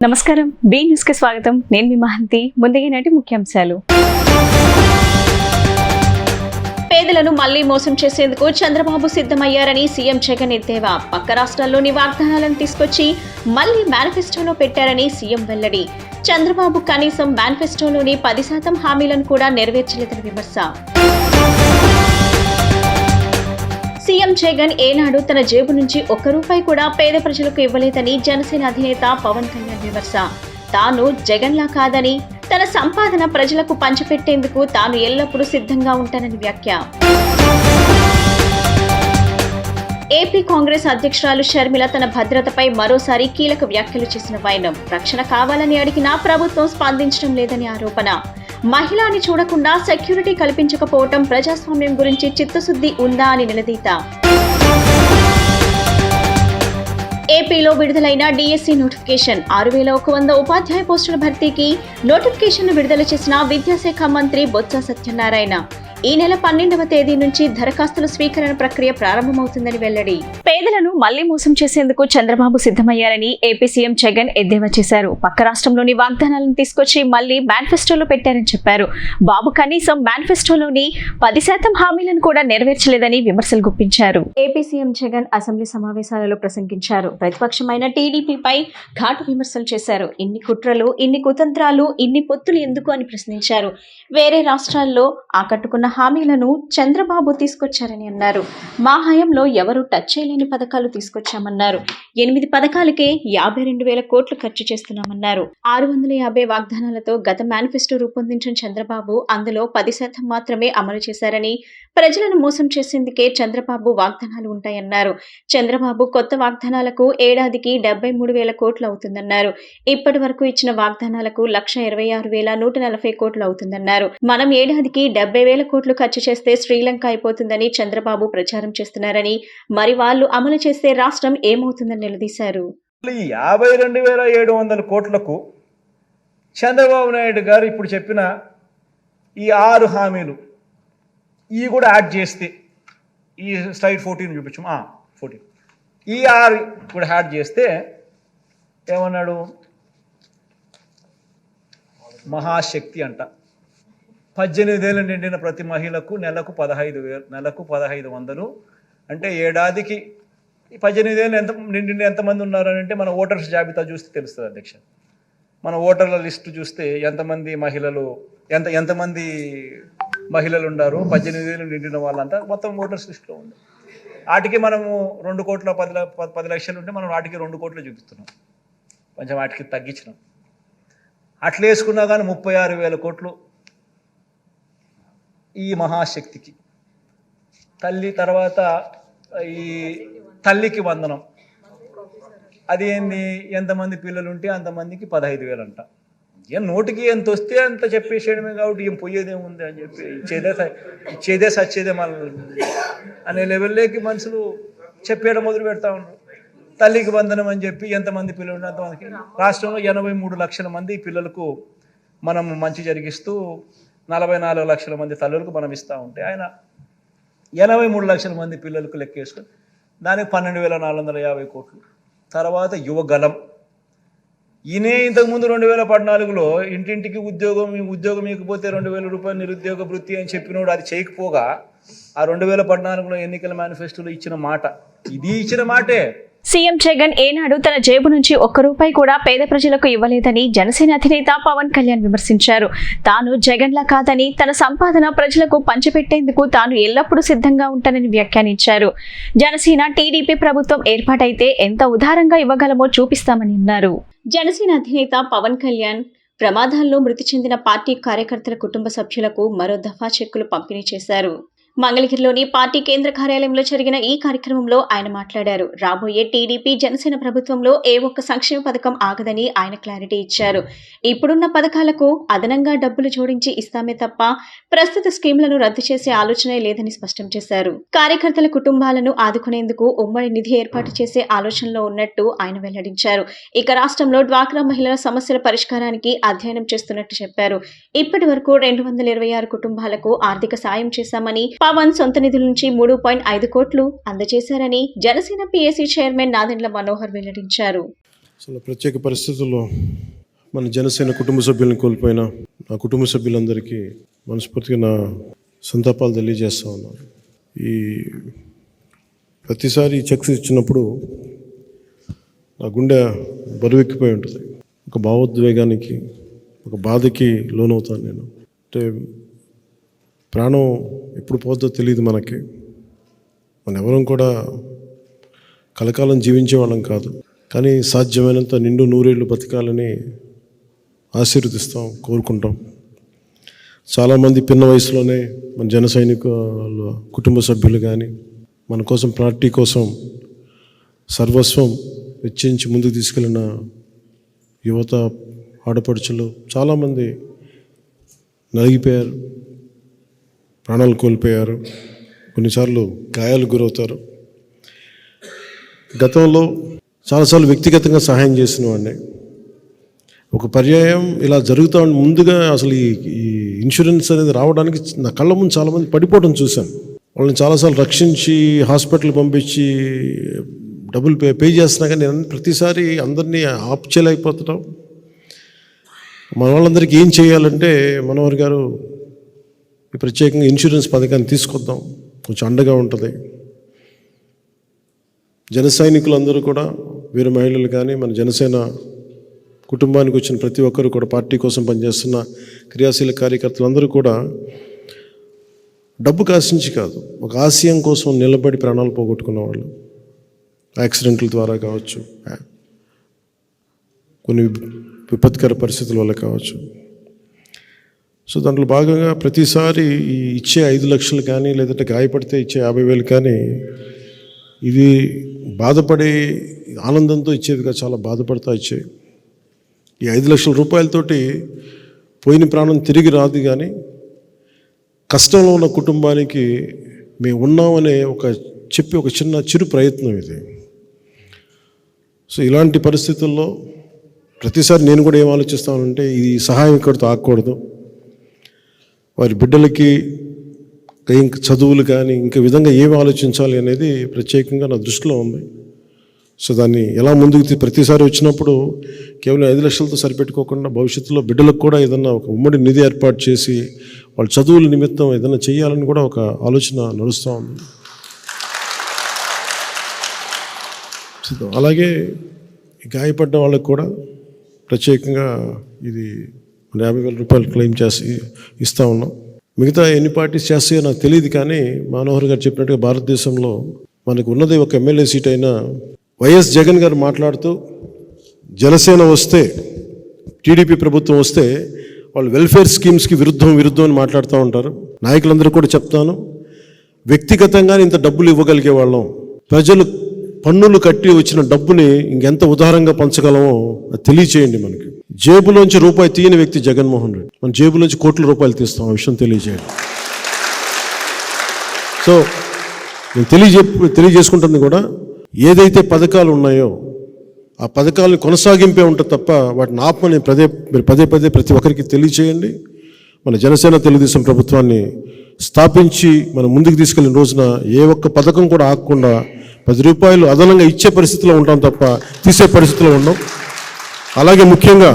నమస్కారం, B news కి స్వాగతం. నేను మీ మహంతి. ముందుగా నాటి ముఖ్యాంశాలు. పేదలను మళ్లీ మోసం చేసేందుకు చంద్రబాబు సిద్ధమయ్యారని సీఎం జగన్ ఎద్దేవా. పక్క రాష్ట్రాల్లోని వాగ్దానాలను తీసుకొచ్చి మళ్లీ మేనిఫెస్టోలో పెట్టారని సీఎం వెల్లడి. చంద్రబాబు కనీసం మేనిఫెస్టోలోని 10% హామీలను కూడా నెరవేర్చలేదని విమర్శ. సీఎం జగన్ ఏనాడు తన జేబు నుంచి ఒక్క రూపాయి కూడా పేద ప్రజలకు ఇవ్వలేదని జనసేన అధినేత పవన్ కళ్యాణ్ విమర్శ. తాను జగన్లా కాదని, తన సంపాదన ప్రజలకు పంచిపెట్టేందుకు తాను ఎల్లప్పుడూ సిద్ధంగా ఉంటానని వ్యాఖ్య. ఏపీ కాంగ్రెస్ అధ్యక్షురాలు షర్మిల తన భద్రతపై మరోసారి కీలక వ్యాఖ్యలు చేసిన వైనం. రక్షణ కావాలని అడిగినా ప్రభుత్వం స్పందించడం లేదని ఆరోపణ. మహిళని చూడకుండా సెక్యూరిటీ కల్పించకపోవటం ప్రజాస్వామ్యం గురించి చిత్తశుద్ధి ఉందా అని నిలదీత. ఏపీలో విడుదలైన డిఎస్సి నోటిఫికేషన్. 6100 ఉపాధ్యాయ పోస్టుల భర్తీకి నోటిఫికేషన్ విడుదల చేసిన విద్యాశాఖ మంత్రి బొత్స సత్యనారాయణ. ఈ నెల 12వ తేదీ నుంచి దరఖాస్తుల స్వీకరణ ప్రక్రియ ప్రారంభమవుతుందని వెల్లడి. పేదలను మళ్లీ మోసం చేసేందుకు చంద్రబాబు సిద్ధమయ్యారని ఏపీ సీఎం జగన్ ఎద్దేవా చేశారు. పక్క రాష్ట్రంలోని వాగ్దానాలను తీసుకొచ్చి మళ్లీ మేనిఫెస్టోలో పెట్టారని చెప్పారు. బాబు కనీసం మేనిఫెస్టోలోని 10% హామీలను కూడా నెరవేర్చలేదని విమర్శలు గుప్పించారు. ఏపీ సీఎం జగన్ అసెంబ్లీ సమావేశాలలో ప్రసంగించారు. ప్రతిపక్షమైన టీడీపీపై ఘాటు విమర్శలు చేశారు. ఇన్ని కుట్రలు, ఇన్ని కుతంత్రాలు, ఇన్ని పొత్తులు ఎందుకు అని ప్రశ్నించారు. వేరే రాష్ట్రాల్లో ఆకట్టుకున్న హామీలను చంద్రబాబు తీసుకొచ్చారని అన్నారు. మా హయాంలో ఎవరూ టచ్ చేయలేని పథకాలు తీసుకొచ్చామన్నారు. 8 పథకాలకే 52,000 కోట్లు ఖర్చు చేస్తున్నామన్నారు. 650 వాగ్దానాలతో గత మేనిఫెస్టో రూపొందించిన చంద్రబాబు అందులో 10% మాత్రమే అమలు చేశారని, ప్రజలను మోసం చేసేందుకే చంద్రబాబు వాగ్దానాలు ఉంటాయన్నారు. చంద్రబాబు కొత్త వాగ్దానాలకు ఏడాదికి 73,000 కోట్లు అవుతుందన్నారు. ఇప్పటి వరకు ఇచ్చిన వాగ్దానాలకు 126,140 కోట్లు అవుతుందన్నారు. మనం ఏడాదికి 70,000 కోట్లు ఖర్చు చేస్తే శ్రీలంక అయిపోతుందని చంద్రబాబు ప్రచారం చేస్తున్నారని, మరి వాళ్ళు అమలు చేస్తే రాష్ట్రం ఏమవుతుందని నిలదీశారు. 52,700 కోట్లకు చంద్రబాబు నాయుడు గారు ఇప్పుడు చెప్పిన ఈ 6 హామీలు ఇవి కూడా యాడ్ చేస్తే, ఈ స్లైడ్ 14 చూపించాం, 14 ఈ 6 కూడా యాడ్ చేస్తే ఏమన్నాడు? మహాశక్తి అంట. 18 ఏళ్ళు నిండిన ప్రతి మహిళకు నెలకు 15,000 అంటే ఏడాదికి 18 ఏళ్ళు నిండిన ఎంతమంది ఉన్నారు అని అంటే మన ఓటర్స్ జాబితా చూస్తే తెలుస్తుంది అధ్యక్ష. మన ఓటర్ల లిస్టు చూస్తే ఎంతమంది మహిళలు ఉన్నారు, 18 ఏళ్ళు నిండిన వాళ్ళంతా మొత్తం ఓటర్స్ లిస్టులో ఉంది. వాటికి మనము 2,10 లక్షలు ఉంటే మనం వాటికి 2 కోట్లు చూపిస్తున్నాం, కొంచెం వాటికి తగ్గించినాం. అట్లా వేసుకున్నా కానీ 36,000 కోట్లు ఈ మహాశక్తికి. తల్లి తర్వాత ఈ తల్లికి వందనం, అది ఏంది? ఎంతమంది పిల్లలు ఉంటే అంతమందికి 15,000 అంట. ఏం నోటికి ఎంత వస్తే అంత చెప్పేసేయడమే, కాబట్టి ఏం పోయేదేముంది అని చెప్పి ఇచ్చేదే సచ్చేదే మన అనే లెవెల్లోకి మనుషులు చెప్పేయడం మొదలు పెడతా ఉన్నారు. తల్లికి వందనం అని చెప్పి ఎంతమంది పిల్లలు ఉంటే అంతమందికి. రాష్ట్రంలో 83 లక్షల మంది పిల్లలకు మనం మంచి జరిగిస్తూ 44 లక్షల మంది తల్లులకు మనం ఇస్తూ ఉంటే ఆయన 83 లక్షల మంది పిల్లలకు లెక్కేసుకొని దానికి 12,450 కోట్లు. తర్వాత యువగలం, ఈయనే ఇంతకుముందు 2014లో ఇంటింటికి ఉద్యోగం ఇకపోతే 2,000 రూపాయలు నిరుద్యోగ వృత్తి అని చెప్పినోడు అది చేయకపోగా ఆ 2014లో ఎన్నికల మేనిఫెస్టోలో ఇచ్చిన మాట, ఇది ఇచ్చిన మాటే. సీఎం జగన్ ఏనాడు తన జేబు నుంచి ఒక్క రూపాయి కూడా పేద ప్రజలకు ఇవ్వలేదని జనసేన అధినేత పవన్ కళ్యాణ్ విమర్శించారు. తాను జగన్లా కాదని, తన సంపాదన ప్రజలకు పంచిపెట్టేందుకు తాను ఎల్లప్పుడూ సిద్ధంగా ఉంటానని వ్యాఖ్యానించారు. జనసేన టీడీపీ ప్రభుత్వం ఏర్పాటైతే ఎంత ఉదారంగా ఇవ్వగలమో చూపిస్తామని అన్నారు. జనసేన అధినేత పవన్ కళ్యాణ్ ప్రమాదాల్లో మృతి చెందిన పార్టీ కార్యకర్తల కుటుంబ సభ్యులకు మరో దఫా చెక్కులు పంపిణీ చేశారు. మంగళగిరిలోని పార్టీ కేంద్ర కార్యాలయంలో జరిగిన ఈ కార్యక్రమంలో ఆయన మాట్లాడారు. రాబోయే టీడీపీ జనసేన ప్రభుత్వంలో ఏ ఒక్క సంక్షేమ పథకం ఆగదని ఆయన క్లారిటీ ఇచ్చారు. ఇప్పుడున్న పథకాలకు అదనంగా డబ్బులు జోడించి ఇస్తామే తప్ప ప్రస్తుత స్కీములను రద్దు చేసే ఆలోచనే లేదని స్పష్టం చేశారు. కార్యకర్తల కుటుంబాలను ఆదుకునేందుకు ఉమ్మడి నిధి ఏర్పాటు చేసే ఆలోచనలో ఉన్నట్టు ఆయన వెల్లడించారు. ఇక రాష్ట్రంలో డ్వాక్రా మహిళల సమస్యల పరిష్కారానికి అధ్యయనం చేస్తున్నట్టు చెప్పారు. ఇప్పటి వరకు 226 కుటుంబాలకు ఆర్థిక సాయం చేశామని, పవన్ సొంత నిధుల నుంచి 3.5 కోట్లు అందజేశారని జనసేన పీఏసీ చైర్మన్ నాదెండ్ల మనోహర్ వెల్లడించారు. అసలు ప్రత్యేక పరిస్థితుల్లో మన జనసేన కుటుంబ సభ్యులను కోల్పోయిన నా కుటుంబ సభ్యులందరికీ మనస్ఫూర్తిగా నా సంతాపాలు తెలియజేస్తా ఉన్నాను. ఈ ప్రతిసారి చెక్స్ ఇచ్చినప్పుడు నా గుండె బరువెక్కిపోయి ఉంటుంది. ఒక భావోద్వేగానికి, ఒక బాధకి లోనవుతాను నేను. అంటే ప్రాణం ఎప్పుడు పోతుందో తెలియదు మనకి. మన ఎవరం కూడా కలకాలం జీవించే వాళ్ళం కాదు, కానీ సాధ్యమైనంత నిండు నూరేళ్ళు బతకాలని ఆశీర్వదిస్తాం, కోరుకుంటాం. చాలామంది పిన్న వయసులోనే మన జన సైనికుల కుటుంబ సభ్యులు కానీ మన కోసం, పార్టీ కోసం సర్వస్వం వెచ్చించి ముందుకు తీసుకెళ్ళిన యువత, ఆడపడుచులు చాలామంది నలిగిపోయారు, ప్రాణాలు కోల్పోయారు, కొన్నిసార్లు గాయాలు గురవుతారు. గతంలో చాలాసార్లు వ్యక్తిగతంగా సహాయం చేసిన వాడిని. ఒక పర్యాయం ఇలా జరుగుతూ ముందుగా అసలు ఈ ఇన్సూరెన్స్ అనేది రావడానికి నా కళ్ళ ముందు చాలామంది పడిపోవడం చూశాను. వాళ్ళని చాలాసార్లు రక్షించి హాస్పిటల్ పంపించి డబ్బులు పే చేస్తున్నా కానీ నేను ప్రతిసారి అందరినీ ఆప్ చేయలేకపోతున్నాం. మన వాళ్ళందరికీ ఏం చేయాలంటే, మనోహర్ గారు ఈ ప్రత్యేకంగా ఇన్సూరెన్స్ పథకాన్ని తీసుకొద్దాం, కొంచెం అండగా ఉంటుంది. జన సైనికులందరూ కూడా, వీర మహిళలు కానీ, మన జనసేన కుటుంబానికి వచ్చిన ప్రతి ఒక్కరు కూడా, పార్టీ కోసం పనిచేస్తున్న క్రియాశీల కార్యకర్తలందరూ కూడా డబ్బు కాసించి కాదు, ఒక ఆశయం కోసం నిలబడి ప్రాణాలు పోగొట్టుకున్న వాళ్ళు, యాక్సిడెంట్ల ద్వారా కావచ్చు, కొన్ని విపత్కర పరిస్థితుల వల్ల కావచ్చు. సో దాంట్లో భాగంగా ప్రతిసారి ఇచ్చే 5 లక్షలు కానీ, లేదంటే గాయపడితే ఇచ్చే 50,000 కానీ, ఇది బాధపడే ఆనందంతో ఇచ్చేదిగా చాలా బాధపడతా ఇచ్చేవి. ఈ 5 లక్షల రూపాయలతోటి పోయిన ప్రాణం తిరిగి రాదు, కానీ కష్టంలో ఉన్న కుటుంబానికి మేము ఉన్నామనే ఒక చిరు ప్రయత్నం ఇది. సో ఇలాంటి పరిస్థితుల్లో ప్రతిసారి నేను కూడా ఏం ఆలోచిస్తానంటే, ఈ సహాయం ఇక్కడితో ఆగకూడదు, వారి బిడ్డలకి ఇంకా చదువులు కానీ ఇంకా విధంగా ఏమి ఆలోచించాలి అనేది ప్రత్యేకంగా నా దృష్టిలో ఉంది. సో దాన్ని ఎలా ముందుకు ప్రతిసారి వచ్చినప్పుడు కేవలం 5 లక్షలతో సరిపెట్టుకోకుండా భవిష్యత్తులో బిడ్డలకు కూడా ఏదన్నా ఒక ఉమ్మడి నిధి ఏర్పాటు చేసి వాళ్ళ చదువుల నిమిత్తం ఏదైనా చేయాలని కూడా ఒక ఆలోచన నడుస్తూ ఉంది. అలాగే గాయపడ్డ వాళ్ళకు కూడా ప్రత్యేకంగా ఇది 50,000 రూపాయలు క్లెయిమ్ చేసి ఇస్తూ ఉన్నాం. మిగతా ఎన్ని పార్టీస్ చేస్తాయో నాకు తెలియదు, కానీ మనోహర్ గారు చెప్పినట్టుగా భారతదేశంలో మనకు ఉన్నది ఒక ఎమ్మెల్యే సీట్ అయినా వైఎస్ జగన్ గారు మాట్లాడుతూ, జనసేన వస్తే, టీడీపీ ప్రభుత్వం వస్తే వాళ్ళు వెల్ఫేర్ స్కీమ్స్కి విరుద్ధం అని మాట్లాడుతూ ఉంటారు. నాయకులందరూ కూడా చెప్తాను, వ్యక్తిగతంగా ఇంత డబ్బులు ఇవ్వగలిగే వాళ్ళం, ప్రజలు పన్నులు కట్టి వచ్చిన డబ్బుని ఇంకెంత ఉదారంగా పంచగలమో తెలియచేయండి. మనకి జేబులోంచి రూపాయి తీయని వ్యక్తి జగన్మోహన్ రెడ్డి, మన జేబులోంచి కోట్ల రూపాయలు తీస్తాం, ఆ విషయం తెలియజేయండి. సో నేను తెలియజేసుకుంటుంది కూడా, ఏదైతే పథకాలు ఉన్నాయో ఆ పథకాలను కొనసాగింపే ఉంటుంది తప్ప వాటిని ఆపమని పదే ప్రతి ఒక్కరికి తెలియచేయండి. మన జనసేన తెలుగుదేశం ప్రభుత్వాన్ని స్థాపించి మనం ముందుకు తీసుకెళ్లిన రోజున ఏ ఒక్క పథకం కూడా ఆగకుండా 10 రూపాయలు అదనంగా ఇచ్చే పరిస్థితిలో ఉంటాం తప్ప తీసే పరిస్థితిలో ఉన్నాం. అలాగే ముఖ్యంగా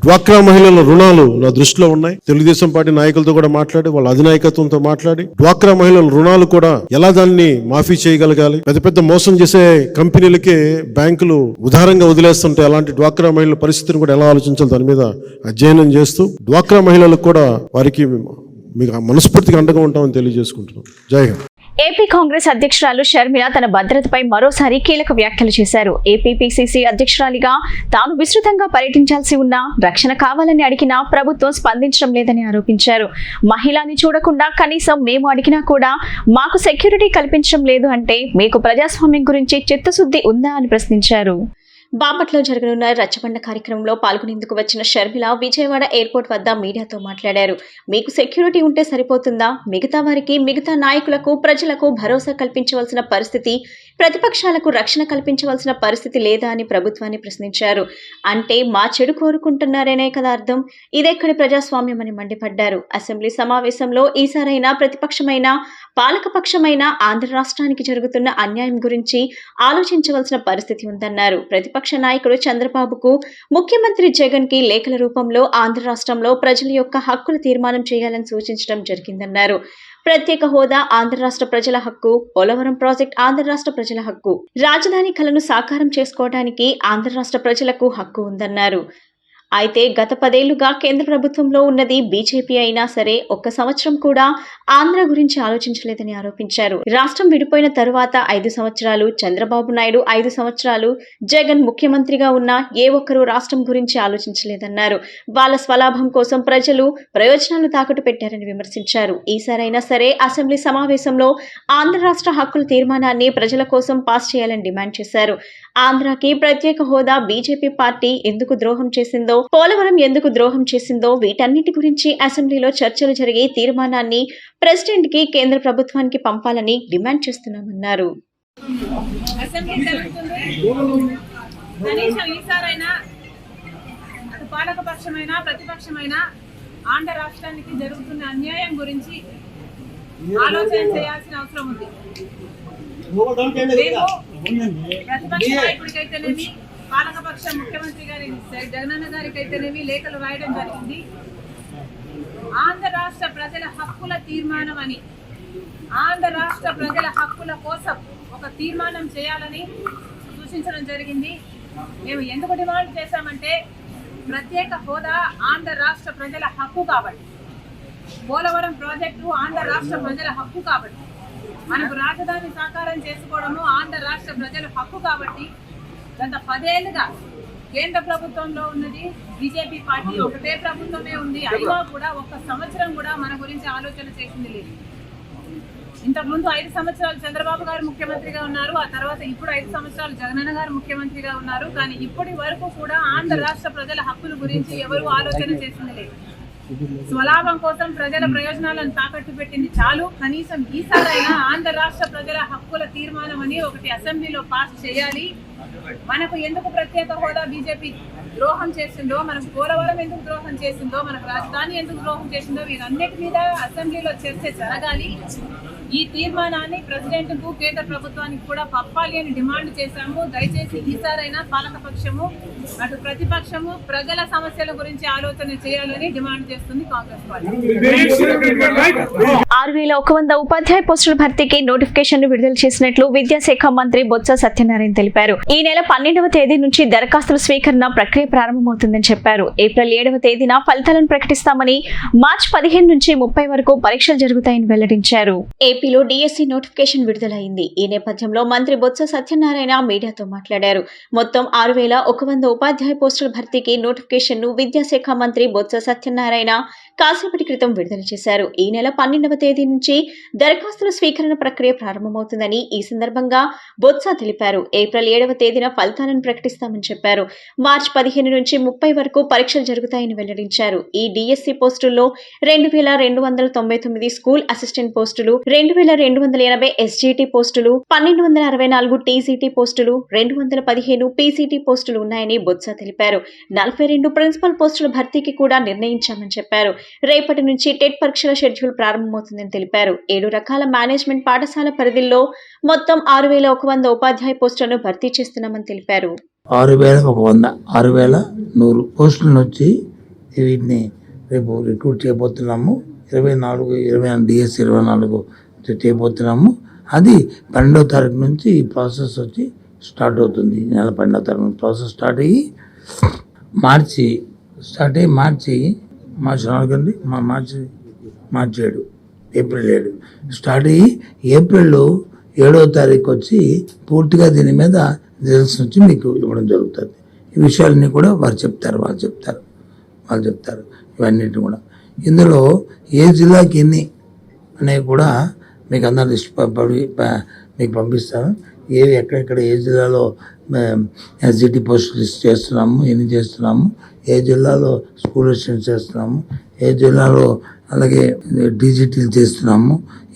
డ్వాక్రా మహిళల రుణాలు నా దృష్టిలో ఉన్నాయి. తెలుగుదేశం పార్టీ నాయకులతో కూడా మాట్లాడి, వాళ్ళ అధినాయకత్వంతో మాట్లాడి, డ్వాక్రా మహిళల రుణాలు కూడా ఎలా దాన్ని మాఫీ చేయగలగాలి. పెద్ద మోసం చేసే కంపెనీలకే బ్యాంకులు ఉదారంగా వదిలేస్తుంటే అలాంటి డ్వాక్రా మహిళల పరిస్థితిని కూడా ఎలా ఆలోచించాలి దాని మీద అధ్యయనం చేస్తూ, డ్వాక్రా మహిళలకు కూడా వారికి మీకు మనస్ఫూర్తిగా అండగా ఉంటామని తెలియజేసుకుంటున్నాం. జై హింద్. ఏపీ కాంగ్రెస్ అధ్యక్షురాలు షర్మిల తన భద్రతపై మరోసారి కీలక వ్యాఖ్యలు చేశారు. ఏపీ పిసిసి అధ్యక్షురాలిగా తాను విస్తృతంగా పర్యటించాల్సి ఉన్నా రక్షణ కావాలని అడిగినా ప్రభుత్వం స్పందించడం లేదని ఆరోపించారు. మహిళని చూడకుండా కనీసం మేము అడిగినా కూడా మాకు సెక్యూరిటీ కల్పించడం లేదు అంటే మీకు ప్రజాస్వామ్యం గురించి చిత్తశుద్ధి ఉందా అని ప్రశ్నించారు. బాపట్లో జరగనున్న రచ్చబండ కార్యక్రమంలో పాల్గొనేందుకు వచ్చిన షర్మిల విజయవాడ ఎయిర్పోర్ట్ వద్ద మీడియాతో మాట్లాడారు. మీకు సెక్యూరిటీ ఉంటే సరిపోతుందా? మిగతా వారికి, మిగతా నాయకులకు, ప్రజలకు భరోసా కల్పించవలసిన పరిస్థితి, ప్రతిపక్షాలకు రక్షణ కల్పించవలసిన పరిస్థితి లేదా అని ప్రభుత్వాన్ని ప్రశ్నించారు. అంటే మా చెడు కోరుకుంటున్నారనే కదా అర్థం? ఇదెక్కడి ప్రజాస్వామ్యం అని మండిపడ్డారు. అసెంబ్లీ సమావేశంలో ఈసారైనా ప్రతిపక్షమైన, పాలకపక్షమైన ఆంధ్ర రాష్ట్రానికి జరుగుతున్న అన్యాయం గురించి ఆలోచించవలసిన పరిస్థితి ఉందన్నారు. ప్రతిపక్ష నాయకుడు చంద్రబాబుకు ముఖ్యమంత్రి జగన్ కి లేఖల రూపంలో ఆంధ్ర రాష్ట్రంలో ప్రజల యొక్క హక్కులు తీర్మానం చేయాలని సూచించడం జరిగిందన్నారు. ప్రత్యేక హోదా ఆంధ్ర రాష్ట్ర ప్రజల హక్కు, పోలవరం ప్రాజెక్ట్ ఆంధ్ర రాష్ట్ర ప్రజల హక్కు, రాజధాని కలను సాకారం చేసుకోవడానికి ఆంధ్ర రాష్ట్ర ప్రజలకు హక్కు ఉందన్నారు. అయితే గత 10 ఏళ్లుగా కేంద్ర ప్రభుత్వంలో ఉన్నది బీజేపీ అయినా సరే ఒక్క సంవత్సరం కూడా ఆంధ్ర గురించి ఆలోచించలేదని ఆరోపించారు. రాష్ట్రం విడిపోయిన తరువాత 5 సంవత్సరాలు చంద్రబాబు నాయుడు, 5 సంవత్సరాలు జగన్ ముఖ్యమంత్రిగా ఉన్న ఏ ఒక్కరూ రాష్ట్రం గురించి ఆలోచించలేదన్నారు. వాళ్ళ స్వలాభం కోసం ప్రజలు ప్రయోజనాలు తాకట్టు పెట్టారని విమర్శించారు. ఈసారైనా సరే అసెంబ్లీ సమావేశంలో ఆంధ్ర రాష్ట్ర హక్కుల తీర్మానాన్ని ప్రజల కోసం పాస్ చేయాలని డిమాండ్ చేశారు. ఆంధ్రాకి ప్రత్యేక హోదా బీజేపీ పార్టీ ఎందుకు ద్రోహం చేసిందో, పోలవరం ఎందుకు ద్రోహం చేసిందో వీటన్నిటి గురించి అసెంబ్లీలో చర్చలు జరిగి తీర్మానాన్ని ప్రెసిడెంట్ కి కేంద్ర ప్రభుత్వానికి పంపాలని డిమాండ్ చేస్తున్నామన్నారు. కనీసం ఈసారైనా అటు పాలకపక్షమైన ప్రతిపక్షమైన ఆంధ్ర రాష్ట్రానికి జరుగుతున్న అన్యాయం గురించి ఆలోచన చేయాల్సిన అవసరం ఉంది. ప్రతిపక్ష నాయకుడికైతేనేమి, పాలకపక్ష ముఖ్యమంత్రి గారి జగనన్న గారికైతేనేమి లేఖలు రాయడం జరిగింది. ఆంధ్ర రాష్ట్ర ప్రజల హక్కుల తీర్మానం అని, ఆంధ్ర రాష్ట్ర ప్రజల హక్కుల కోసం ఒక తీర్మానం చేయాలని సూచించడం జరిగింది. మేము ఎందుకు డిమాండ్ చేశామంటే, ప్రత్యేక హోదా ఆంధ్ర రాష్ట్ర ప్రజల హక్కు కాబట్టి, పోలవరం ప్రాజెక్టు ఆంధ్ర రాష్ట్ర ప్రజల హక్కు కాబట్టి, మనకు రాజధాని సాకారం చేసుకోవడము ఆంధ్ర రాష్ట్ర ప్రజల హక్కు కాబట్టి, గత 10 ఏళ్లుగా కేంద్ర ప్రభుత్వంలో ఉన్నది బీజేపీ పార్టీ, ఒకటే ప్రభుత్వమే ఉంది. అయినా కూడా ఒక్క సంవత్సరం కూడా మన గురించి ఆలోచన చేసింది లేదు. ఇంతకుముందు 5 సంవత్సరాలు చంద్రబాబు గారు ముఖ్యమంత్రిగా ఉన్నారు, ఆ తర్వాత ఇప్పుడు 5 సంవత్సరాలు జగనన్న గారు ముఖ్యమంత్రిగా ఉన్నారు. కానీ ఇప్పటి వరకు కూడా ఆంధ్ర రాష్ట్ర ప్రజల హక్కుల గురించి ఎవరు ఆలోచన చేసింది లేదు. స్వలాభం కోసం ప్రజల ప్రయోజనాలను తాకట్టు పెట్టింది చాలు. కనీసం ఈసారైనా ఆంధ్ర రాష్ట్ర ప్రజల హక్కుల తీర్మానం అని ఒకటి అసెంబ్లీలో పాస్ చేయాలి. మనకు ఎందుకు ప్రత్యేక హోదా బీజేపీ ద్రోహం చేసిందో, మనకు పోలవరం ఎందుకు ద్రోహం చేసిందో, మనకు రాజధాని ఎందుకు ద్రోహం చేసిందో వీరన్నిటి మీద అసెంబ్లీలో చర్చ జరగాలి. ఈ తీర్మానాన్ని ప్రెసిడెంట్ కు కేంద్ర ప్రభుత్వానికి కూడా పంపాలి అని డిమాండ్ చేశాము. దయచేసి ఈసారైనా పాలకపక్షము అటు ప్రతిపక్షము ప్రజల సమస్యల గురించి ఆలోచన చేయాలని డిమాండ్ చేస్తుంది కాంగ్రెస్ పార్టీ. 6100 ఉపాధ్యాయ పోస్టుల భర్తీకి నోటిఫికేషన్ విడుదల చేసినట్లు విద్యాశాఖ మంత్రి బొత్స సత్యనారాయణ తెలిపారు. ఈ నెల 12వ తేదీ నుంచి దరఖాస్తుల స్వీకరణ ప్రక్రియ ప్రారంభమవుతుందని చెప్పారు. ఏప్రిల్ 7వ తేదీన ఫలితాలను ప్రకటిస్తామని, మార్చి 15 నుంచి 30 వరకు పరీక్షలు జరుగుతాయని వెల్లడించారు. ఏపీలో డిఎస్సి నోటిఫికేషన్ విడుదలైంది. ఈ నేపథ్యంలో మంత్రి బొత్స సత్యనారాయణ మీడియాతో మాట్లాడారు. మొత్తం 6100 ఉపాధ్యాయ పోస్టుల భర్తీకి నోటిఫికేషన్ ను విద్యాశాఖ మంత్రి బొత్స సత్యనారాయణ కాసేపటి క్రితం విడుదల చేశారు. ఈ నెల 12వ తేదీ నుంచి దరఖాస్తుల స్వీకరణ ప్రక్రియ ప్రారంభమవుతుందని ఈ సందర్భంగా బొత్స తెలిపారు. ఏప్రిల్ 7వ తేదీన ఫలితాలను ప్రకటిస్తామని చెప్పారు. మార్చి 15 నుంచి 30 వరకు పరీక్షలు జరుగుతాయని వెల్లడించారు. ఈ డిఎస్సి పోస్టుల్లో 2299 స్కూల్ అసిస్టెంట్ పోస్టులు, 2280 ఎస్జిటి పోస్టులు, 1264 టీజీటీ పోస్టులు, 215 పీసీటీ పోస్టులు ఉన్నాయని బొత్స తెలిపారు. 42 ప్రిన్సిపల్ పోస్టుల భర్తీకి కూడా నిర్ణయించామని చెప్పారు. రేపటి నుంచి టెట్ పరీక్షల షెడ్యూల్ ప్రారంభమవుతుందని తెలిపారు. 7 రకాల మేనేజ్మెంట్ పాఠశాల పరిధిలో మొత్తం 6100 ఉపాధ్యాయ పోస్టులను భర్తీ చేస్తున్నామని తెలిపారు. 6100 పోస్టులను వచ్చి వీటిని రేపు రిక్రూట్ చేయబోతున్నాము. 24 డిఎస్సి 24 చేయబోతున్నాము. అది 12వ తారీఖు నుంచి ఈ ప్రాసెస్ వచ్చి స్టార్ట్ అవుతుంది. నెల 12వ తారీఖు ప్రాసెస్ స్టార్ట్ అయ్యి మార్చి 4 మార్చి 7 ఏప్రిల్ 7 స్టార్ట్ అయ్యి ఏప్రిల్ 7వ తారీఖు వచ్చి పూర్తిగా దీని మీద రిజల్ట్స్ నుంచి మీకు ఇవ్వడం జరుగుతుంది. ఈ విషయాలన్నీ కూడా వాళ్ళు చెప్తారు ఇవన్నిటి కూడా. ఇందులో ఏ జిల్లాకి ఎన్ని అనేవి కూడా మీకు అందరూ లిస్ట్ మీకు పంపిస్తాను. ఎక్కడెక్కడ ఏ జిల్లాలో ఎస్జిటి పోస్ట్ లిస్ట్ చేస్తున్నాము, ఎన్ని చేస్తున్నాము, ఏ జిల్లాలో స్కూల్ అసిస్టెంట్ చేస్తున్నాము, ఏ జిల్లాలో అలాగే డీజీటీలు చేస్తున్నాము,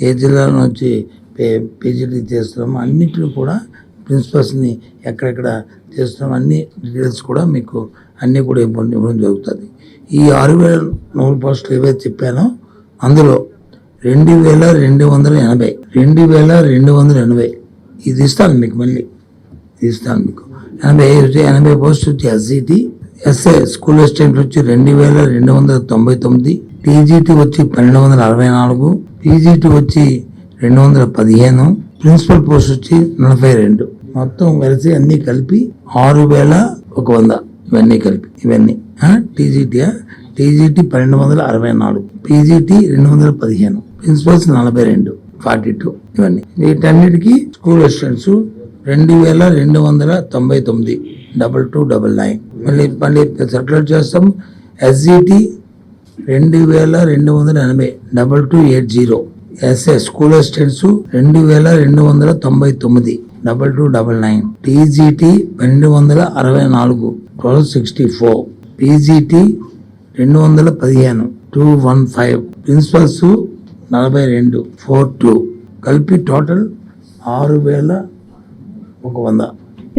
ఏ జిల్లాలో నుంచి పీజీటీ చేస్తున్నాము, అన్నింటినీ కూడా ప్రిన్సిపల్స్ని ఎక్కడెక్కడ చేస్తున్నాము అన్ని డీటెయిల్స్ కూడా మీకు అన్నీ కూడా ఇవ్వడం జరుగుతుంది. ఈ 6000 పోస్టులు ఏవైతే చెప్పానో అందులో 2280 ఇది ఇస్తాను మీకు, మళ్ళీ ఇస్తాను మీకు 80 పోస్ట్ వచ్చి ఎస్జిటి, ఎస్ఏ స్కూల్ అసిస్టెంట్ వచ్చి 2299, టీజీటీ వచ్చి 1264, పీజీటీ వచ్చి 215, ప్రిన్సిపల్ పోస్ట్ వచ్చి 42. మొత్తం కలిసి అన్ని కలిపి 6100 ఇవన్నీ కలిపి టీజీటీ 1264, పీజీటీ 215, ప్రిన్సిపల్స్ 42, 42 ఇవన్నీ. వీటన్నిటికీ స్కూల్ అసిస్టెంట్స్ 2299, 2299. మళ్ళీ సర్క్యులేట్ చేస్తాం. SGT 2280, 2280. SA school assistants 2299, 2299. TGT 1264, 1264. PGT 215, 215. Principals 42, 42 కలిపి టోటల్ 6100.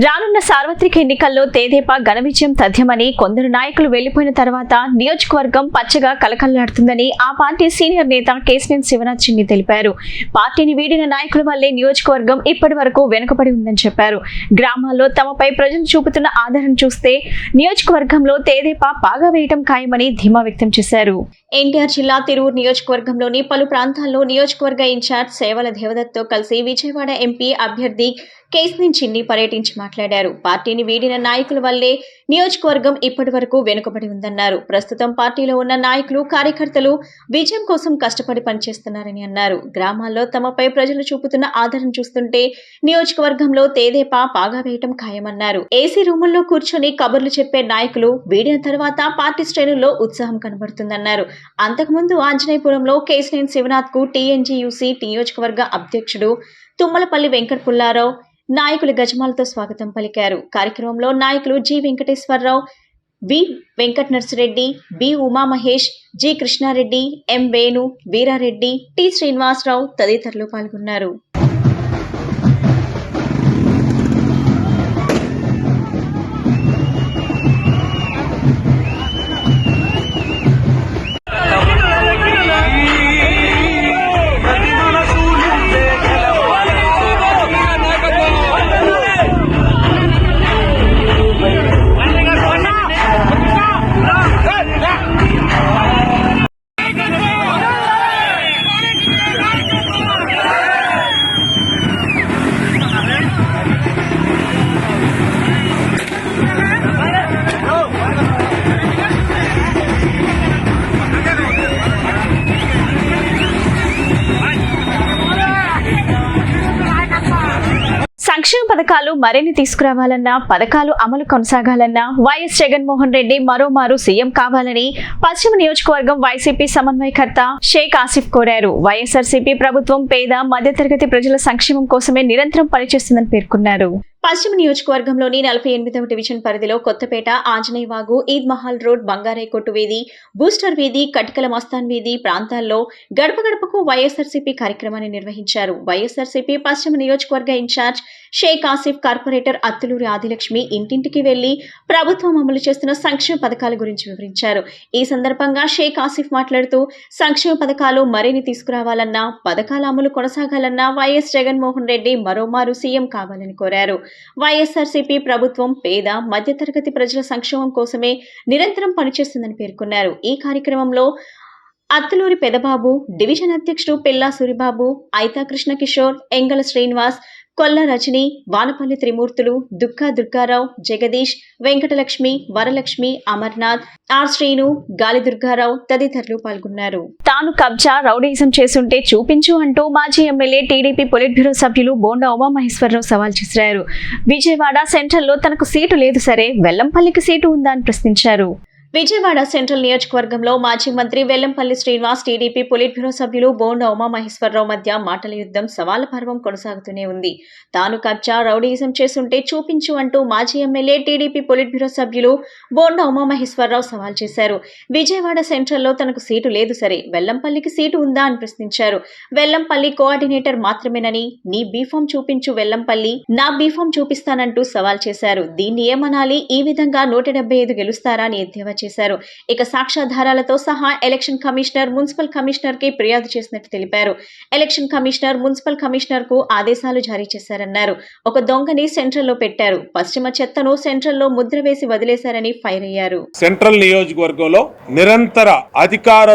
రానున్న సార్వత్రిక ఎన్నికల్లో తెదేపా ఘన విజయం తథ్యమని, కొందరు నాయకులు వెళ్లిపోయిన తర్వాత నియోజకవర్గం పచ్చగా కలకల్లాడుతుందని ఆ పార్టీ సీనియర్ నేత కేశినేని శివనాథ్ చిన్ని తెలిపారు. పార్టీని వీడిన నాయకుల వల్లే నియోజకవర్గం ఇప్పటి వరకు వెనుకబడి ఉందని చెప్పారు. గ్రామాల్లో తమపై ప్రజలు చూపుతున్న ఆదరణ చూస్తే నియోజకవర్గంలో తెదేపా పాగా వేయటం ఖాయమని ధీమా వ్యక్తం చేశారు. ఎన్టీఆర్ జిల్లా తిరువురు నియోజకవర్గంలోని పలు ప్రాంతాల్లో నియోజకవర్గ ఇన్ఛార్జ్ సేవల దేవదత్తో కలిసి విజయవాడ ఎంపీ అభ్యర్థి కేశినేని చిన్ని పర్యటించి మాట్లాడారు. పార్టీని వీడిన నాయకుల వల్లే నియోజకవర్గం ఇప్పటి వరకు వెనుకబడి ఉందన్నారు. ప్రస్తుతం పార్టీలో ఉన్న నాయకులు, కార్యకర్తలు విజయం కోసం కష్టపడి పనిచేస్తున్నారని అన్నారు. గ్రామాల్లో తమపై ప్రజలు చూపుతున్న ఆదరణ చూస్తుంటే నియోజకవర్గంలో తెదేపా పాగా వేయటం ఖాయమన్నారు. ఏసీ రూముల్లో కూర్చొని కబుర్లు చెప్పే నాయకులు వీడిన తర్వాత పార్టీ శ్రేణుల్లో ఉత్సాహం కనబడుతుందన్నారు. అంతకుముందు ఆంజనేయపురంలో కేశినేని శివనాథ్ కు టీఎన్జీయూసీ నియోజకవర్గ అధ్యక్షుడు తుమ్మలపల్లి వెంకట పుల్లారావు నాయకులు గజమాలతో స్వాగతం పలికారు. కార్యక్రమంలో నాయకులు G Venkateswararao, B Venkata Narsireddy, B Umamahesh, G Krishnareddy, M Venu, Veerareddy, T Srinivasarao తదితరులు పాల్గొన్నారు. సంక్షేమ పథకాలు మరిన్ని తీసుకురావాలన్నా, పథకాలు అమలు కొనసాగాలన్నా వైఎస్ జగన్మోహన్ రెడ్డి మరోమారు సీఎం కావాలని పశ్చిమ నియోజకవర్గం వైసీపీ సమన్వయకర్త షేక్ ఆసిఫ్ కోరారు. వైఎస్ఆర్సీపీ ప్రభుత్వం పేద, మధ్యతరగతి ప్రజల సంక్షేమం కోసమే నిరంతరం పనిచేస్తుందని పేర్కొన్నారు. పశ్చిమ నియోజకవర్గంలోని 48వ డివిజన్ పరిధిలో కొత్తపేట, ఆంజనేయవాగు, ఈద్ మహల్ రోడ్, బంగారైకొట్టు వీధి, బూస్టర్ వీధి, కటికల మస్తాన్ వీధి ప్రాంతాల్లో గడప గడపకు వైఎస్ఆర్సీపీ కార్యక్రమాన్ని నిర్వహించారు. వైఎస్ఆర్సీపీ పశ్చిమ నియోజకవర్గ ఇన్ఛార్జ్ షేక్ ఆసిఫ్ కార్పొరేటర్ అత్తులూరి ఆదిలక్ష్మి ఇంటింటికి వెళ్లి ప్రభుత్వం అమలు చేస్తున్న సంక్షేమ పథకాల గురించి వివరించారు. ఈ సందర్భంగా షేక్ ఆసిఫ్ మాట్లాడుతూ సంక్షేమ పథకాలు మరిన్ని తీసుకురావాలన్నా, పథకాల అమలు కొనసాగాలన్నా వైఎస్ జగన్మోహన్ రెడ్డి మరోమారు సీఎం కావాలని కోరారు. వైఎస్ఆర్సీపీ ప్రభుత్వం పేద, మధ్యతరగతి ప్రజల సంక్షేమం కోసమే నిరంతరం పనిచేస్తుందని పేర్కొన్నారు. ఈ కార్యక్రమంలో అత్తులూరి పెదబాబు, డివిజన్ అధ్యక్షుడు పిల్లా సూరిబాబు, ఐతా కృష్ణ కిషోర్, ఎంగల శ్రీనివాస్, కొల్ల రజని, వానపల్లి త్రిమూర్తులు, దుక్కా దుర్గారావు, జగదీష్, వెంకటలక్ష్మి, వరలక్ష్మి, అమర్నాథ్, ఆర్ శ్రీను, గాలి దుర్గారావు తదితరులు పాల్గొన్నారు. తాను కబ్జా, రౌడీజం చేస్తుంటే చూపించు అంటూ మాజీ ఎమ్మెల్యే టీడీపీ పొలిట్ బ్యూరో సభ్యులు బోండా ఉమామహేశ్వరరావు సవాల్ చేశారు. విజయవాడ సెంట్రల్లో తనకు సీటు లేదు సరే, వెల్లంపల్లికి సీటు ఉందా అని ప్రశ్నించారు. విజయవాడ సెంట్రల్ నియోజకవర్గంలో మాజీ మంత్రి Vellampalli Srinivas, TDP polit bureau సభ్యులు బోండా ఉమామహేశ్వరరావు మధ్య మాటల యుద్ధం, సవాళ్ల పర్వం కొనసాగుతూనే ఉంది. తాను కబ్జా, రౌడీజం చేస్తుంటే చూపించు అంటూ మాజీ ఎమ్మెల్యే టీడీపీ పొలిట్ బ్యూరో సభ్యులు బోండా ఉమామహేశ్వరరావు సవాల్ చేశారు. విజయవాడ సెంట్రల్లో తనకు సీటు లేదు సరే, వెల్లంపల్లికి సీటు ఉందా అని ప్రశ్నించారు. వెల్లంపల్లి కోఆర్డినేటర్ మాత్రమేనని, నీ బీఫామ్ చూపించు వెల్లంపల్లి, నా బీఫామ్ చూపిస్తానంటూ సవాల్ చేశారు. దీన్ని ఏమనాలి? ఈ విధంగా 175 గెలుస్తారా అని ఎద్దేవా చేశారు. ఇక సాక్ష్యాధారాలతో సహా ఎలక్షన్ కమిషనర్ మున్సిపల్ కమిషనర్ కి ఫిర్యాదు చేసినట్టు తెలిపారు. ఎలక్షన్ కమిషనర్ మున్సిపల్ కమిషనర్ కు ఆదేశాలు జారీ చేశారన్నారు. ఒక దొంగని సెంట్రల్ లో పెట్టారు. పశ్చిమ చెత్తను సెంట్రల్ లో ముద్ర వేసి వదిలేశారని ఫైర్ అయ్యారు. సెంట్రల్ నియోజకవర్గంలో నిరంతర అధికార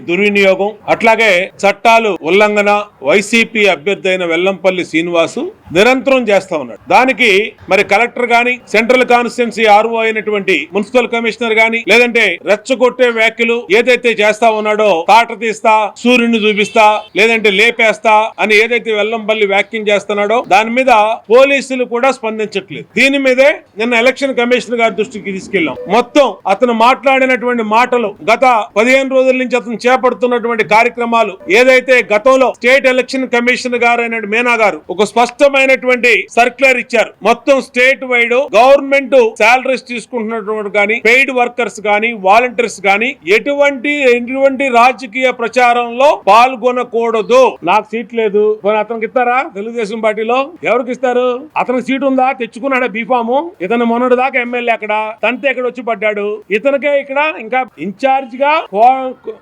దుర్వినియోగం, అట్లాగే చట్టాలు ఉల్లంఘన వైసీపీ అభ్యర్థి అయిన వెల్లంపల్లి శ్రీనివాసు నిరంతరం చేస్తా ఉన్నాడు. దానికి మరి కలెక్టర్ గాని, సెంట్రల్ కాన్స్టిట్యున్సీ ఆర్ఓ అయినటువంటి మున్సిపల్ కమిషనర్ గాని, లేదంటే రెచ్చగొట్టే వ్యాఖ్యలు ఏదైతే చేస్తా ఉన్నాడో, తాట తీస్తా, సూర్యుని చూపిస్తా, లేదంటే లేపేస్తా అని ఏదైతే వెల్లంపల్లి వ్యాఖ్యం చేస్తున్నాడో దాని మీద పోలీసులు కూడా స్పందించట్లేదు. దీని మీదే నిన్న ఎలక్షన్ కమిషనర్ గారి దృష్టికి తీసుకెళ్లాం. మొత్తం అతను మాట్లాడినటువంటి మాటలు, గత 15 రోజుల నుంచి అతను చేపడుతున్నటువంటి కార్యక్రమాలు, ఏదైతే గతంలో స్టేట్ ఎలక్షన్ కమిషనర్ గారు అయిన మీనా గారు ఒక స్పష్టమైనటువంటి సర్క్యులర్ ఇచ్చారు. మొత్తం స్టేట్ వైడ్ గవర్నమెంట్ శాలరీస్ తీసుకుంటున్నటువంటి కానీ, పెయిడ్ వర్కర్స్ కానీ, వాలంటీర్స్ కానీ ఎటువంటి రాజకీయ ప్రచారంలో పాల్గొనకూడదు. నాకు సీట్ లేదు, అతనికి ఇస్తారా? తెలుగుదేశం పార్టీలో ఎవరికి ఇస్తారు? అతనికి సీట్ ఉందా? తెచ్చుకున్నాడా బీఫాము? ఇతను మొన్నటి దాకా ఎమ్మెల్యే అక్కడ, తంతే ఇక్కడ వచ్చి పడ్డాడు. ఇతనికే ఇక్కడ ఇంకా ఇన్ఛార్జ్ గా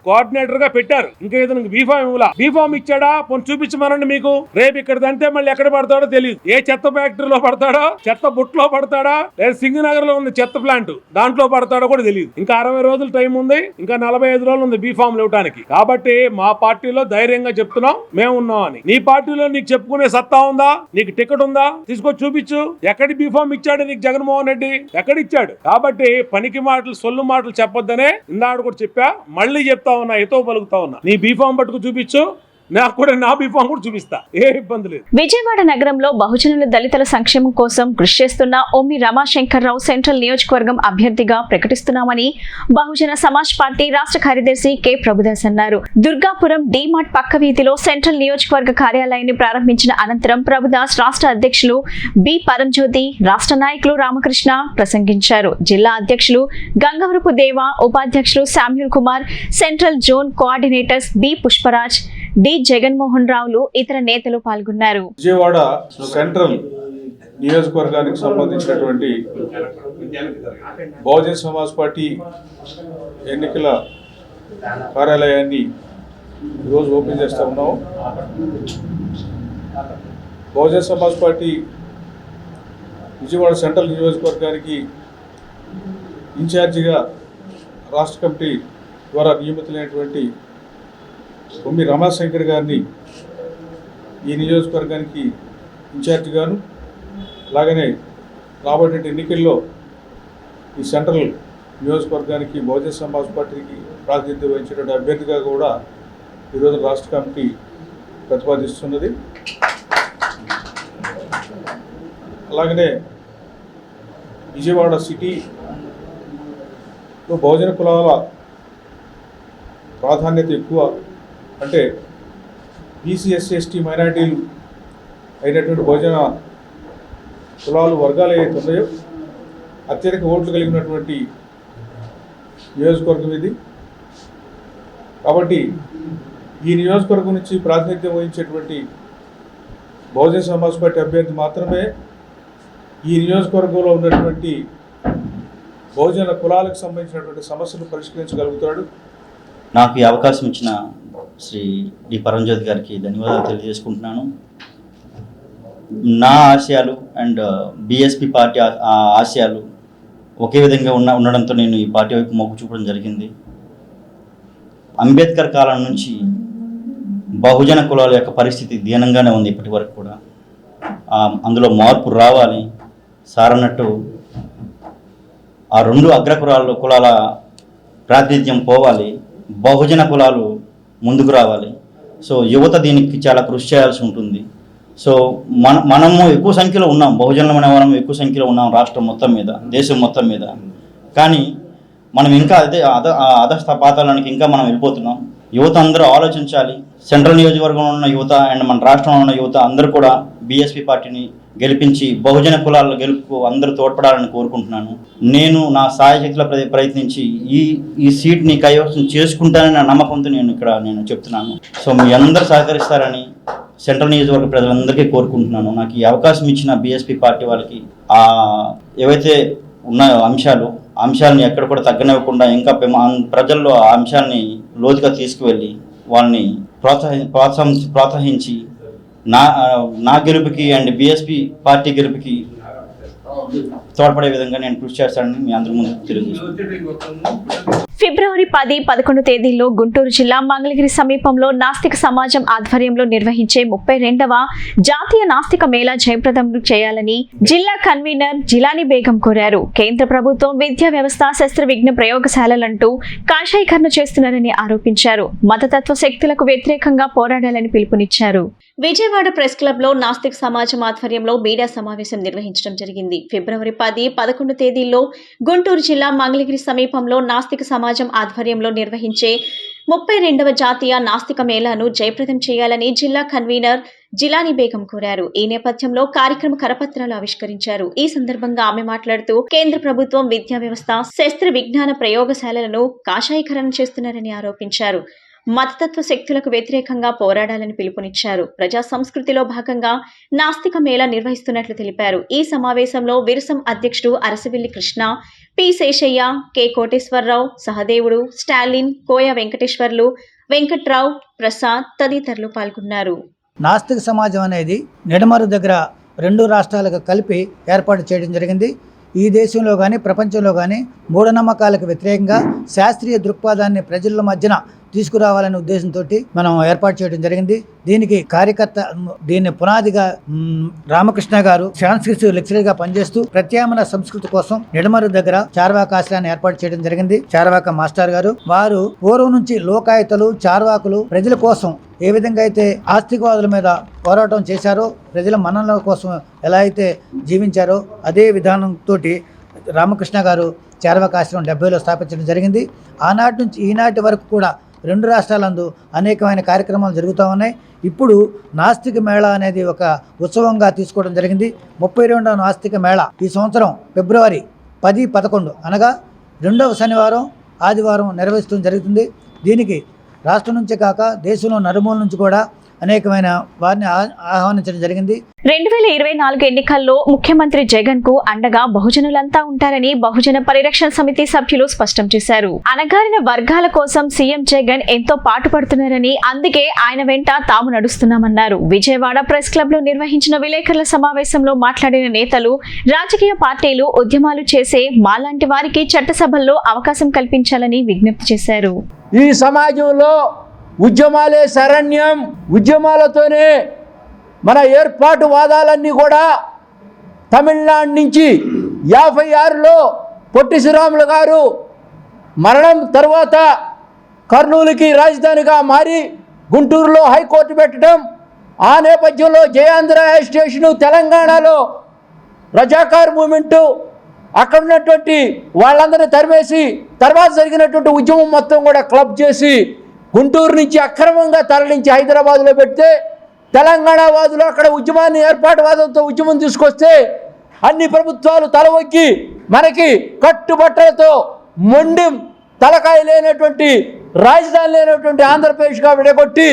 కోఆర్డినేటర్ గా పెట్టారు. ఇంకా ఇతనికి బీఫామ్ ఇవ్వలా. బీఫామ్ ఇచ్చాడా? పొని చూపించమనండి. మీకు రేపు ఇక్కడ తంతే మళ్ళీ ఎక్కడ పడతాడో తెలియదు. ఏ చెత్త ఫ్యాక్టరీలో పడతాడో, చెత్త బుట్లో పడతాడా, లేదా సింగనగర్ లో ఉంది చెత్త ప్లాంట్, దాంట్లో పడతాడో కూడా తెలియదు. ఇంకా 60 రోజులు టైం ఉంది, ఇంకా 45 రోజులు ఉంది బీఫామ్ ఇవ్వడానికి. కాబట్టి మా పార్టీలో ధైర్యంగా చెప్తున్నాం, మేము ఉన్నాం అని. నీ పార్టీలో నీకు చెప్పుకునే సత్తా ఉందా? నీకు టికెట్ ఉందా? తీసుకొచ్చి చూపించు. ఎక్కడి బీఫామ్ ఇచ్చాడు నీకు జగన్మోహన్ రెడ్డి? ఎక్కడిచ్చాడు? కాబట్టి పనికి మాటలు, సొల్లు మాటలు చెప్పొద్దనే ఇందాడు కూడా చెప్పా, మళ్ళీ చెప్తా ఉన్నా, ఎతో పలుకుతా ఉన్నా. నీ బీఫామ్ పట్టుకు చూపించు, నాకు కూడా నా బీఫామ్ కూడా చూపిస్తా, ఏ ఇబ్బంది లేదు. విజయవాడ నగరంలో బహుజనుల దళితుల సంక్షేమం కోసం కృషి చేస్తున్న ఓమి రమాశంకర్రావు సెంట్రల్ నియోజకవర్గం అభ్యర్థిగా ప్రకటిస్తున్నామని బహుజన సమాజ్ పార్టీ రాష్ట్ర కార్యదర్శి కె ప్రభుదాస్ అన్నారు. దుర్గాపురం డీమార్ట్ పక్క వీధిలో సెంట్రల్ నియోజకవర్గ కార్యాలయాన్ని ప్రారంభించిన అనంతరం ప్రభుదాస్ రాష్ట్ర అధ్యక్షులు బి పరంజ్యోతి, రాష్ట్ర నాయకులు రామకృష్ణ ప్రసంగించారు. జిల్లా అధ్యక్షులు గంగవరపు దేవ, ఉపాధ్యక్షులు Samuel Kumar, central zone coordinators B Pushparaj, D Jaganmohan రావులు, ఇతర నేతలు పాల్గొన్నారు. విజయవాడ సెంట్రల్ నియోజకవర్గానికి సంబంధించినటువంటి బహుజన్ సమాజ్ పార్టీ ఎన్నికల కార్యాలయాన్ని ఈరోజు ఓపెన్ చేస్తూ ఉన్నాము. బహుజన్ సమాజ్ పార్టీ విజయవాడ సెంట్రల్ నియోజకవర్గానికి ఇన్ఛార్జిగా రాష్ట్ర కమిటీ ద్వారా నియమితులైనటువంటి ఓమి రమాశంకర్ గారిని ఈ నియోజకవర్గానికి ఇన్ఛార్జిగాను, అలాగనే రాబోయే ఎన్నికల్లో ఈ సెంట్రల్ నియోజకవర్గానికి బహుజన్ సమాజ్ పార్టీకి ప్రాతినిధ్యం వహించేటువంటి అభ్యర్థిగా కూడా ఈరోజు రాష్ట్ర కమిటీ ప్రతిపాదిస్తున్నది. అలాగనే విజయవాడ సిటీలో బహుజన కులాల ప్రాధాన్యత ఎక్కువ, అంటే బీసీ, ఎస్సీ, ఎస్టీ, మైనార్టీలు అయినటువంటి బహుజన కులాలు, వర్గాలు ఏవైతే ఉన్నాయో అత్యధిక ఓట్లు కలిగినటువంటి నియోజకవర్గం ఇది. కాబట్టి ఈ నియోజకవర్గం నుంచి ప్రాతినిధ్యం వహించేటువంటి బహుజన్ సమాజ్ పార్టీ అభ్యర్థి మాత్రమే ఈ నియోజకవర్గంలో ఉన్నటువంటి బహుజన కులాలకు సంబంధించినటువంటి సమస్యలు పరిష్కరించగలుగుతాడు. నాకు ఈ అవకాశం ఇచ్చిన శ్రీ డి పరంజ్యోతి గారికి ధన్యవాదాలు తెలియజేసుకుంటున్నాను. నా ఆశయాలు అండ్ బీఎస్పీ పార్టీ ఆశయాలు ఒకే విధంగా ఉండడంతో నేను ఈ పార్టీ వైపు మొగ్గు చూపడం జరిగింది. అంబేద్కర్ కాలం నుంచి బహుజన కులాల యొక్క పరిస్థితి దీనంగానే ఉంది ఇప్పటి వరకు కూడా. అందులో మార్పు రావాలి. సారన్నట్టు ఆ 2 కులాల ప్రాతినిధ్యం పోవాలి, బహుజన కులాలు ముందుకు రావాలి. సో యువత దీనికి చాలా కృషి చేయాల్సి ఉంటుంది. సో మనము ఎక్కువ సంఖ్యలో ఉన్నాం, బహుజనులం అనే మనం ఎక్కువ సంఖ్యలో ఉన్నాం రాష్ట్రం మొత్తం మీద, దేశం మొత్తం మీద. కానీ మనం ఇంకా అధస్థపాతాలకి ఇంకా మనం వెళ్ళిపోతున్నాం. యువత అందరూ ఆలోచించాలి. సెంట్రల్ నియోజకవర్గంలో ఉన్న యువత అండ్ మన రాష్ట్రంలో ఉన్న యువత అందరూ కూడా బీఎస్పీ పార్టీని గెలిపించి బహుజన కులాల గెలుపుకు అందరూ తోడ్పడాలని కోరుకుంటున్నాను. నేను నా సాయశక్తిలో ప్రయత్నించి ఈ సీట్ని కైవసం చేసుకుంటానని నా నమ్మకంతో నేను చెప్తున్నాను. సో మీ అందరూ సహకరిస్తారని సెంట్రల్ నియోజకవర్గ ప్రజలందరికీ కోరుకుంటున్నాను. నాకు ఈ అవకాశం ఇచ్చిన బీఎస్పీ పార్టీ వాళ్ళకి ఏవైతే ఉన్నాయో అంశాలు అంశాలని ఎక్కడ కూడా తగ్గనివ్వకుండా ఇంకా ప్రజల్లో ఆ అంశాన్ని లోతుగా తీసుకువెళ్ళి వాళ్ళని ప్రోత్సహించి నా గెలుపుకి అండ్ బీఎస్పీ పార్టీ గెలుపుకి తోడ్పడే విధంగా నేను కృషి చేస్తానని మీ అందరి ముందు తెలియజేస్తున్నాను. ఫిబ్రవరి 10, 11 తేదీల్లో గుంటూరు జిల్లా మంగళగిరి సమీపంలో నాస్తిక సమాజం ఆధ్వర్యంలో నిర్వహించే 32వ జాతీయ నాస్తిక మేళా జయప్రదం చేయాలని జిల్లా కన్వీనర్ జిలానీ బేగం కోరారు. కేంద్ర ప్రభుత్వం విద్యా వ్యవస్థ శస్త్ర విఘ్న ప్రయోగశాలలంటూ కాషాయీకరణ చేస్తున్నారని ఆరోపించారు. మతతత్వ శక్తులకు వ్యతిరేకంగా పోరాడాలని పిలుపునిచ్చారు. విజయవాడ ప్రెస్ క్లబ్ లో నాస్తిక సమాజం ఆధ్వర్యంలో మీడియా సమావేశం నిర్వహించడం జరిగింది. ఫిబ్రవరి 10, 11 తేదీల్లో గుంటూరు జిల్లా మంగళగిరి సమీపంలో నాస్తిక సమాజం ఆధ్వర్యంలో నిర్వహించే 32వ జాతీయ నాస్తిక మేళాను జయప్రదం చేయాలని జిల్లా కన్వీనర్ జిలానీ బేగం కోరారు. ఈ నేపథ్యంలో కార్యక్రమ కరపత్రాలు ఆవిష్కరించారు. ఈ సందర్భంగా ఆమె మాట్లాడుతూ కేంద్ర ప్రభుత్వం విద్యా వ్యవస్థ శస్త్ర విజ్ఞాన ప్రయోగశాలలను కాషాయీకరణ చేస్తున్నారని ఆరోపించారు. మతతత్వ శక్తులకు వ్యతిరేకంగా పోరాడాలని పిలుపునిచ్చారు. ప్రజా సంస్కృతిలో భాగంగా నాస్తిక మేళా నిర్వహిస్తున్నట్లు తెలిపారు. ఈ సమావేశంలో విరసం అధ్యక్షుడు అరసవిల్లి కృష్ణ, పి శేషయ్య, కె కోటేశ్వరరావు, సహదేవుడు, స్టాలిన్, కోయ వెంకటేశ్వర్లు, వెంకట్రావు, ప్రసాద్ తదితరులు పాల్గొన్నారు. నాస్తిక సమాజం అనేది నిడమరు దగ్గర 2 రాష్ట్రాలకు కలిపి ఏర్పాటు చేయడం జరిగింది. ఈ దేశంలో కానీ ప్రపంచంలో కానీ మూఢనమ్మకాలకు వ్యతిరేకంగా శాస్త్రీయ దృక్పథాన్ని ప్రజల మధ్యన తీసుకురావాలనే ఉద్దేశంతో మనం ఏర్పాటు చేయడం జరిగింది. దీనికి కార్యకర్త, దీన్ని పునాదిగా రామకృష్ణ గారు సాంస్కృతిక లెక్చరర్గా పనిచేస్తూ ప్రత్యామ్నాయ సంస్కృతి కోసం నిడమరు దగ్గర చార్వాక ఆశ్రయాన్ని ఏర్పాటు చేయడం జరిగింది. చార్వాక మాస్టర్ గారు వారు పూర్వం నుంచి లోకాయతలు, చార్వాకులు ప్రజల కోసం ఏ విధంగా అయితే ఆస్తికవాదుల మీద పోరాటం చేశారో, ప్రజల మన్ననల కోసం ఎలా అయితే జీవించారో అదే విధానంతో రామకృష్ణ గారు చార్వాక ఆశ్రమం 70లో స్థాపించడం జరిగింది. ఆనాటి నుంచి ఈనాటి వరకు కూడా 2 రాష్ట్రాలందు అనేకమైన కార్యక్రమాలు జరుగుతూ ఉన్నాయి. ఇప్పుడు నాస్తిక మేళా అనేది ఒక ఉత్సవంగా తీసుకోవడం జరిగింది. 32వ నాస్తిక మేళా ఈ సంవత్సరం ఫిబ్రవరి 10, 11 అనగా 2వ శనివారం, ఆదివారం నిర్వహించడం జరుగుతుంది. దీనికి రాష్ట్రం నుంచే కాక దేశంలో నలుమూల నుంచి కూడా అనేకమైన వారిని ఆహ్వానించడం జరిగింది. 2024 ఎన్నికల్లో ముఖ్యమంత్రి జగన్ కు అండగా బహుజనులంతా ఉంటారని బహుజన పరిరక్షణ సమితి సభ్యులు స్పష్టం చేశారు. అణగారిన వర్గాల కోసం సీఎం జగన్ ఎంతో పాటుపడుతున్నారని, అందుకే ఆయన వెంట తాము నడుస్తున్నామన్నారు. విజయవాడ ప్రెస్ క్లబ్ లో నిర్వహించిన విలేకరుల సమావేశంలో మాట్లాడిన నేతలు, రాజకీయ పార్టీలు ఉద్యమాలు చేసే మాలాంటి వారికి చట్టసభల్లో అవకాశం కల్పించాలని విజ్ఞప్తి చేశారు. ఈ సమాజంలో ఉద్యమాలే శరణ్యం. ఉద్యమాలతోనే మన ఏర్పాటు వాదాలన్నీ కూడా తమిళనాడు నుంచి 56లో పొట్టి శ్రీరాములు గారు మరణం తర్వాత కర్నూలుకి రాజధానిగా మారి గుంటూరులో హైకోర్టు పెట్టడం, ఆ నేపథ్యంలో జయాంధ్ర స్టేషను, తెలంగాణలో రజాకార్ మూమెంటు, అక్కడ ఉన్నటువంటి వాళ్ళందరినీ తరిమేసి తర్వాత జరిగినటువంటి ఉద్యమం మొత్తం కూడా క్లబ్ చేసి గుంటూరు నుంచి అక్రమంగా తరలించి హైదరాబాద్లో పెడితే, తెలంగాణ వాదులు అక్కడ ఉద్యమాన్ని ఏర్పాటువాదంతో ఉద్యమం తీసుకొస్తే అన్ని ప్రభుత్వాలు తలవొక్కి మనకి కట్టుబట్టలతో మొండి తలకాయ లేనటువంటి, రాజధాని లేనటువంటి ఆంధ్రప్రదేశ్గా విడగొట్టి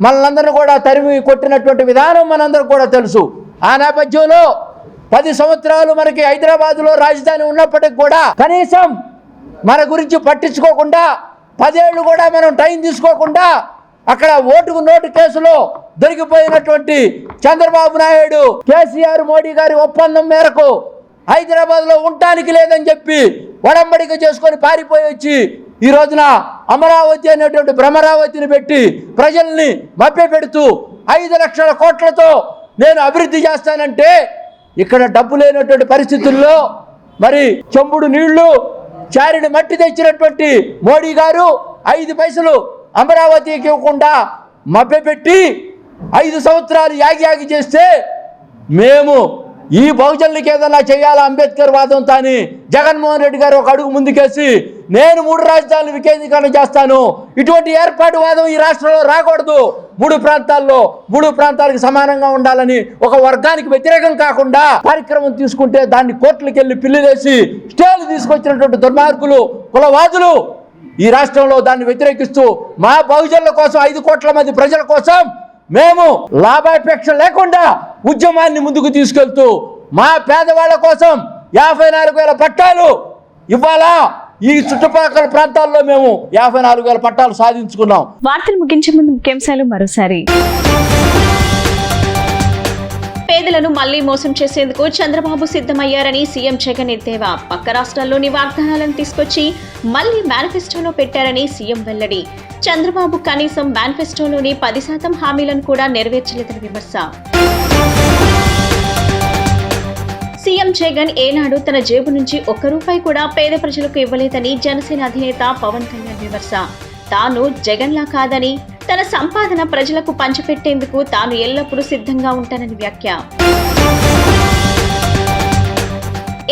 మనలందరినీ కూడా తరిమి కొట్టినటువంటి విధానం మనందరూ కూడా తెలుసు. ఆ నేపథ్యంలో 10 సంవత్సరాలు మనకి హైదరాబాద్లో రాజధాని ఉన్నప్పటికి కూడా కనీసం మన గురించి పట్టించుకోకుండా, 10 ఏళ్ళు కూడా మనం టైం తీసుకోకుండా అక్కడ ఓటుకు నోటు కేసులో దొరికిపోయినటువంటి చంద్రబాబు నాయుడు, కేసీఆర్, మోడీ గారి ఒప్పందం మేరకు హైదరాబాద్లో ఉండటానికి లేదని చెప్పి వడంబడిక చేసుకొని పారిపోయి వచ్చి ఈ రోజున అమరావతి అనేటువంటి భ్రమరావతిని పెట్టి ప్రజల్ని మభ్యపెడుతూ 5 లక్షల కోట్లతో నేను అభివృద్ధి చేస్తానంటే, ఇక్కడ డబ్బు లేనటువంటి పరిస్థితుల్లో మరి చెంబుడు నీళ్లు చారిని మట్టి తెచ్చినటువంటి మోడీ గారు 5 పైసలు అమరావతికి ఇవ్వకుండా మభ్యపెట్టి 5 సంవత్సరాలు యాగి చేస్తే, మేము ఈ బహుజనులకి ఏదైనా చేయాలా అంబేద్కర్ వాదంతో అని జగన్మోహన్ రెడ్డి గారు ఒక అడుగు ముందుకేసి నేను 3 రాజధానులు వికేంద్రీకరణ చేస్తాను, ఇటువంటి ఏర్పాటు వాదం ఈ రాష్ట్రంలో రాకూడదు, 3 ప్రాంతాల్లో 3 ప్రాంతాలకు సమానంగా ఉండాలని ఒక వర్గానికి వ్యతిరేకం కాకుండా కార్యక్రమం తీసుకుంటే దాన్ని కోర్టులకు వెళ్ళి పిల్లిలేసి స్టేలు తీసుకొచ్చినటువంటి దుర్మార్గులు, కులవాదులు ఈ రాష్ట్రంలో దాన్ని వ్యతిరేకిస్తూ మా బహుజనుల కోసం 5 కోట్ల మంది ప్రజల కోసం మేము లాభాపేక్ష లేకుండా ఉద్యమాన్ని ముందుకు తీసుకెళ్తూ మా పేదవాళ్ళ కోసం 54,000 పట్టాలు ఇవాళ ఈ చుట్టుపక్కల ప్రాంతాల్లో మేము 54,000 పట్టాలు సాధించుకున్నాం. వార్తలు ముగించే ముందు ముఖ్యాంశాలు మరోసారి. పేదలను మళ్లీ మోసం చేసేందుకు చంద్రబాబు సిద్ధమయ్యారని సీఎం జగన్ ఎద్దేవా. పక్క రాష్ట్రాల్లోని వాగ్దానాలను తీసుకొచ్చి మళ్లీ మేనిఫెస్టోలో పెట్టారని సీఎం వెల్లడి. చంద్రబాబు కనీసం మేనిఫెస్టోలోని 10% హామీలను కూడా నెరవేర్చలేదని విమర్శ. సీఎం జగన్ ఏనాడు తన జేబు నుంచి ₹1 కూడా పేద ప్రజలకు ఇవ్వలేదని జనసేన అధినేత పవన్ కళ్యాణ్ విమర్శ. తాను జగన్లా కాదని, తన సంపాదన ప్రజలకు పంచిపెట్టేందుకు తాను ఎల్లప్పుడూ సిద్ధంగా ఉంటానని వ్యాఖ్య.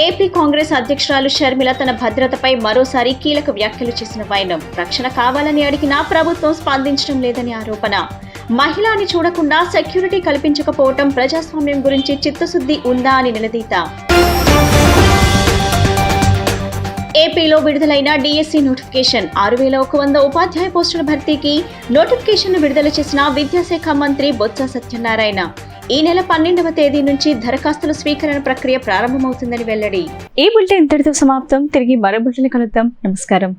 ఏపీ కాంగ్రెస్ అధ్యక్షురాలు షర్మిల తన భద్రతపై మరోసారి కీలక వ్యాఖ్యలు చేసిన వైనం. రక్షణ కావాలని అడిగినా ప్రభుత్వం స్పందించడం లేదని ఆరోపణ. మహిళని చూడకుండా సెక్యూరిటీ కల్పించకపోవటం ప్రజాస్వామ్యం గురించి చిత్తశుద్ధి ఉందా అని నిలదీత. ఏపీలో విడుదలైన డిఎస్సి నోటిఫికేషన్ 6,100 ఉపాధ్యాయ పోస్టుల భర్తీకి నోటిఫికేషన్ విడుదల చేసిన విద్యాశాఖ మంత్రి బొత్స సత్యనారాయణ. ఈ నెల 12వ తేదీ నుంచి దరఖాస్తుల స్వీకరణ ప్రక్రియ ప్రారంభమవుతుందని వెల్లడి. ఈ బులెటిన్ ఇంతటితో సమాప్తం. తిరిగి మరో బులెటిన్ కలుద్దాం. నమస్కారం.